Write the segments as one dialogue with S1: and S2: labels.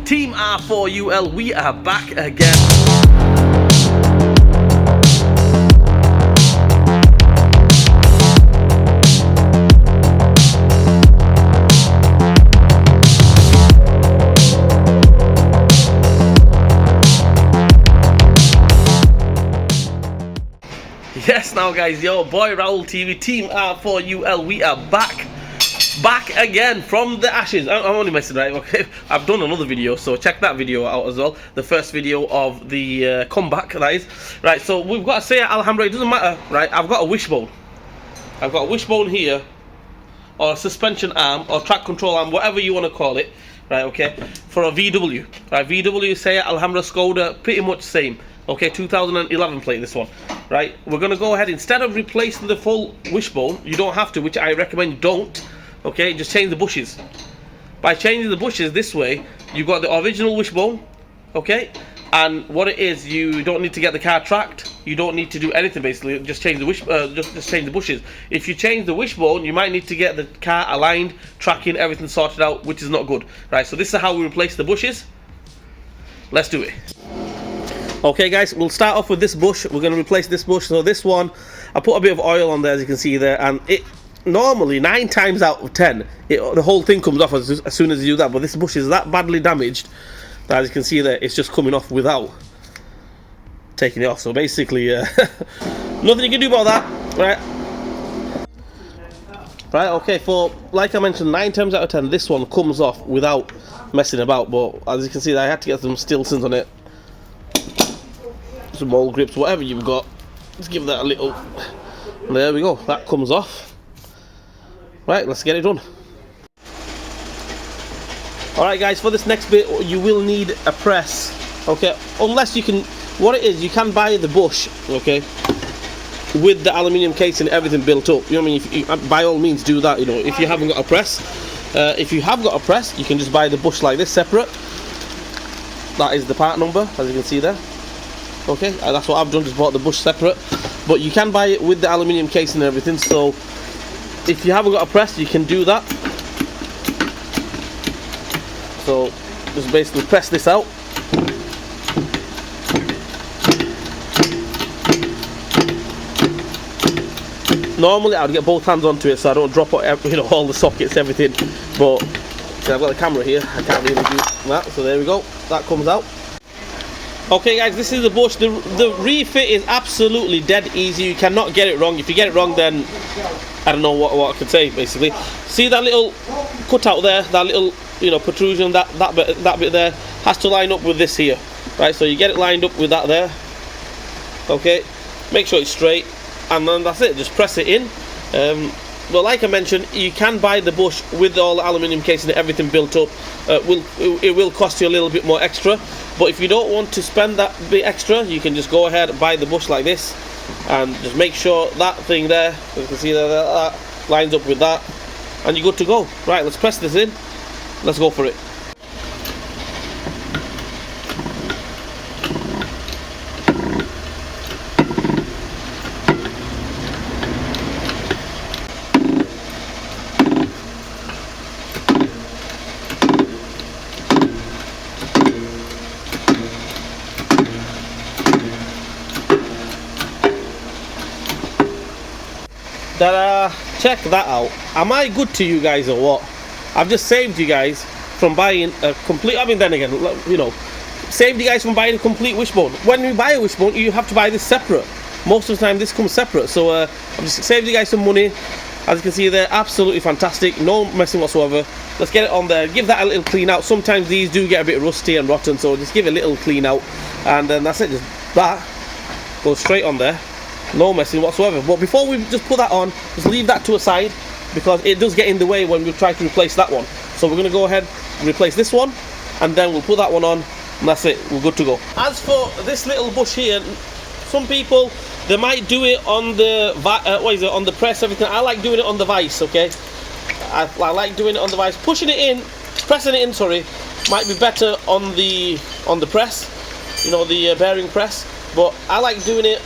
S1: Team R4UL, we are back again. Yes, now guys, yo, boy Raul TV, Team R4UL, we are back again from the ashes. I'm only messing, right? Okay, I've done another video, so check that video out as well. The first video of the comeback, that is. Right, so we've got to say Alhambra, it doesn't matter, right? I've got a wishbone. I've got a wishbone here, or a suspension arm, or track control arm, whatever you want to call it, right? Okay, for a VW. Right, VW, say Alhambra, Skoda, pretty much same. Okay, 2011 plate, this one. Right, we're going to go ahead, instead of replacing the full wishbone, you don't have to, which I recommend you don't. Okay, just change the bushes. By changing the bushes this way, you've got the original wishbone. Okay, and what it is, you don't need to get the car tracked. You don't need to do anything basically. Just change the just change the bushes. If you change the wishbone, you might need to get the car aligned, tracking, everything sorted out, which is not good. Right, so this is how we replace the bushes. Let's do it. Okay guys, we'll start off with this bush. We're going to replace this bush. So this one, I put a bit of oil on there, as you can see there, and it normally 9 times out of 10 the whole thing comes off as soon as you do that, but this bush is that badly damaged that, as you can see there, it's just coming off without taking it off. So basically nothing you can do about that, right? Okay, for, like I mentioned, 9 times out of 10 this one comes off without messing about, but as you can see, I had to get some Stilsons on it, some mole grips, whatever you've got. Let's give that a little, there we go, that comes off. Right, let's get it done. Alright guys, for this next bit you will need a press. Okay, unless you can, what it is, you can buy the bush, okay, with the aluminium case and everything built up. You know what I mean? If you, by all means do that, you know, if you haven't got a press. If you have got a press, you can just buy the bush like this separate. That is the part number, as you can see there. Okay, that's what I've done, just bought the bush separate. But you can buy it with the aluminium case and everything, so if you haven't got a press, you can do that. So just basically press this out. Normally I'd get both hands onto it so I don't drop all the sockets, everything, but I've got the camera here, I can't really do that. So there we go, that comes out. Okay guys, this is the bush. The refit is absolutely dead easy. You cannot get it wrong. If you get it wrong, then I don't know what I could say basically. See that little cutout there, that little protrusion, that bit there has to line up with this here, right? So you get it lined up with that there. Okay, make sure it's straight, and then that's it. Just press it in. Well, like I mentioned, you can buy the bush with all the aluminium casing and everything built up. It will cost you a little bit more extra, but if you don't want to spend that bit extra, you can just go ahead and buy the bush like this, and just make sure that thing there, as you can see there, that lines up with that, and you're good to go. Right, let's press this in. Let's go for it. Check that out. Am I good to you guys or what? I've just saved you guys from buying a complete, I mean, then again, saved you guys from buying a complete wishbone. When you buy a wishbone, you have to buy this separate. Most of the time this comes separate, so I've just saved you guys some money. As you can see there, absolutely fantastic, no messing whatsoever. Let's get it on there, give that a little clean out. Sometimes these do get a bit rusty and rotten, so just give it a little clean out, and then that's it. Just that goes straight on there, no messing whatsoever. But before we just put that on, just leave that to a side, because it does get in the way when we try to replace that one. So we're going to go ahead and replace this one, and then we'll put that one on, and that's it, we're good to go. As for this little bush here, some people, they might do it on the on the press, everything. I like doing it on the vise, okay? I like doing it on the vise. Pushing it in, pressing it in, sorry, might be better on the press, the bearing press, but I like doing it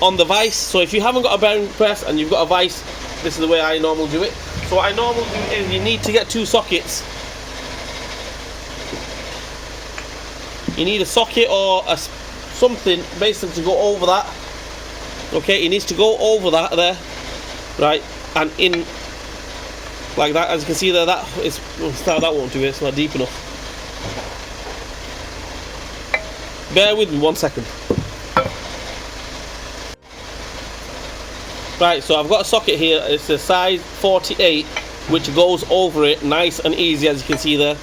S1: on the vise. So if you haven't got a bearing press and you've got a vise, this is the way I normally do it. So what I normally do is, you need to get 2 sockets you need a socket or something basically to go over that. Okay, it needs to go over that there, right, and in like that. As you can see there, that won't do it. It's not deep enough. Bear with me 1 second. Right, so I've got a socket here. It's a size 48, which goes over it nice and easy, as you can see there,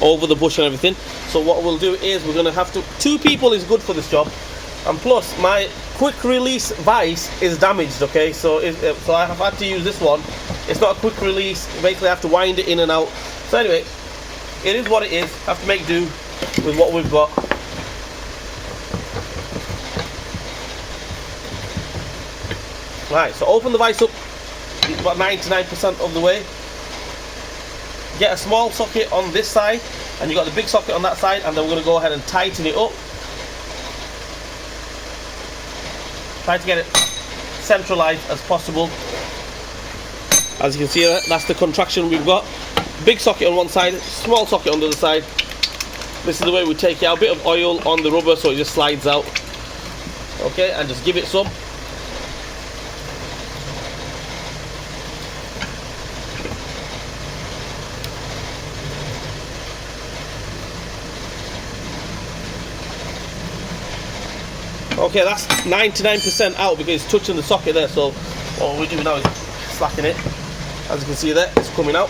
S1: over the bush and everything. So what we'll do is we're going to have to, 2 people is good for this job, and plus my quick release vice is damaged. Okay, so so I have had to use this one. It's not a quick release. Basically I have to wind it in and out. So anyway, it is what it is. I have to make do with what we've got. Right, so open the vice up about 99% of the way. Get a small socket on this side, and you've got the big socket on that side, and then we're going to go ahead and tighten it up. Try to get it centralized as possible. As you can see there, that's the contraction we've got. Big socket on one side, small socket on the other side. This is the way we take it out. A bit of oil on the rubber so it just slides out. Okay, and just give it some. Okay, that's 99% out because it's touching the socket there. So what we do now is slacken it. As you can see there, it's coming out.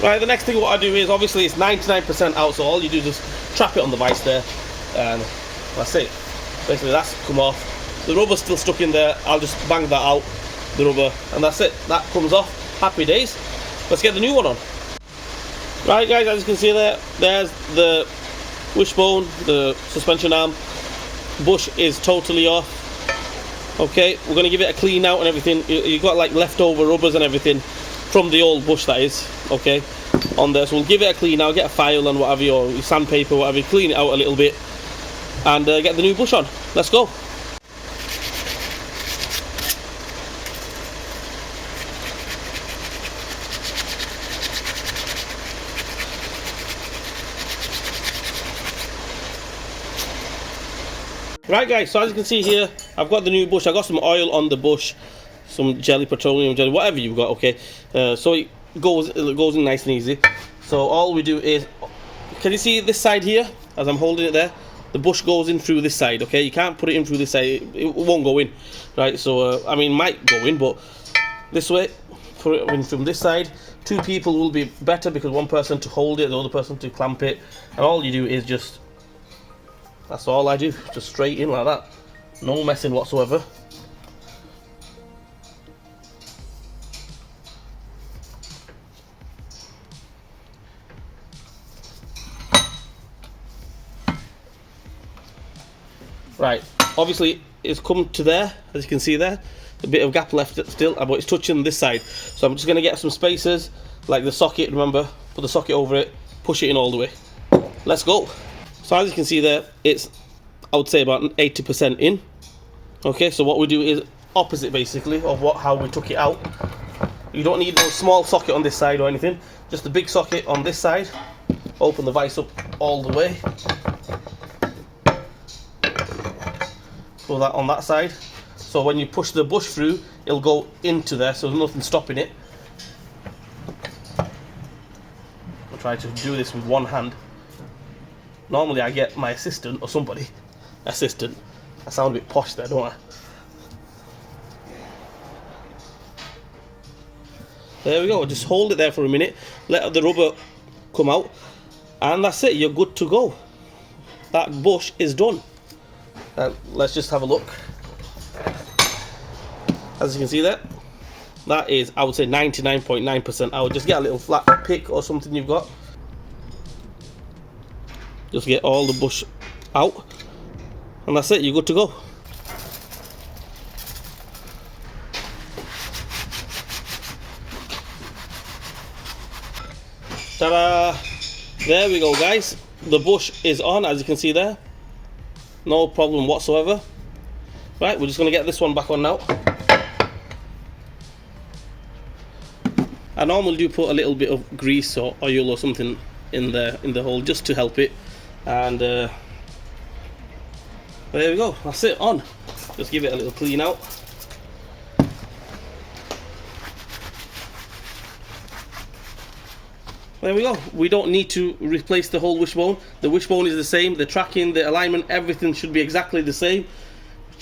S1: Right, the next thing what I do is, obviously it's 99% out, so all you do is just trap it on the vice there, and that's it. Basically that's come off. The rubber's still stuck in there. I'll just bang that out, the rubber, and that's it. That comes off. Happy days. Let's get the new one on. Right guys, as you can see there, there's the wishbone, the suspension arm. Bush is totally off. Okay, we're going to give it a clean out and everything. You've got like leftover rubbers and everything from the old bush, that is, okay, on there. So we'll give it a clean out, get a file and whatever, or sandpaper, whatever, clean it out a little bit, and get the new bush on. Let's go. Right guys, so as you can see here, I've got the new bush. I got some oil on the bush, some jelly, petroleum jelly, whatever you've got, okay. So it goes in nice and easy. So all we do is, can you see this side here, as I'm holding it there? The bush goes in through this side, okay. You can't put it in through this side, it won't go in, right? So, I mean, might go in, but this way, put it in from this side. 2 people will be better because one person to hold it, the other person to clamp it. And all you do is just, that's all I do, just straight in like that. No messing whatsoever. Right, obviously it's come to there, as you can see there. A bit of gap left still, but it's touching this side. So I'm just going to get some spacers, like the socket, remember, put the socket over it, push it in all the way. Let's go. So as you can see there, it's, I would say, about 80% in. Okay, so what we do is opposite basically of how we took it out. You don't need no small socket on this side or anything, just a big socket on this side. Open the vice up all the way. Pull that on that side. So when you push the bush through, it'll go into there, so there's nothing stopping it. I'll try to do this with one hand. Normally I get my assistant or somebody. Assistant. I sound a bit posh there, don't I? There we go. Just hold it there for a minute. Let the rubber come out. And that's it. You're good to go. That bush is done. Let's just have a look. As you can see there, that is, I would say, 99.9% out. Just get a little flat pick or something you've got. Just get all the bush out. And that's it, you're good to go. Ta-da! There we go guys. The bush is on, as you can see there. No problem whatsoever. Right, we're just going to get this one back on now. I normally do put a little bit of grease or oil or something in the hole just to help it. And but there we go, that's it, on. Just give it a little clean out. There we go. We don't need to replace the whole wishbone. The wishbone is the same. The tracking, the alignment, everything should be exactly the same.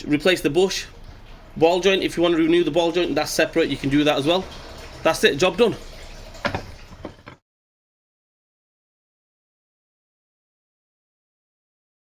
S1: Replace the bush. Ball joint, if you want to renew the ball joint, that's separate. You can do that as well. That's it. Job done.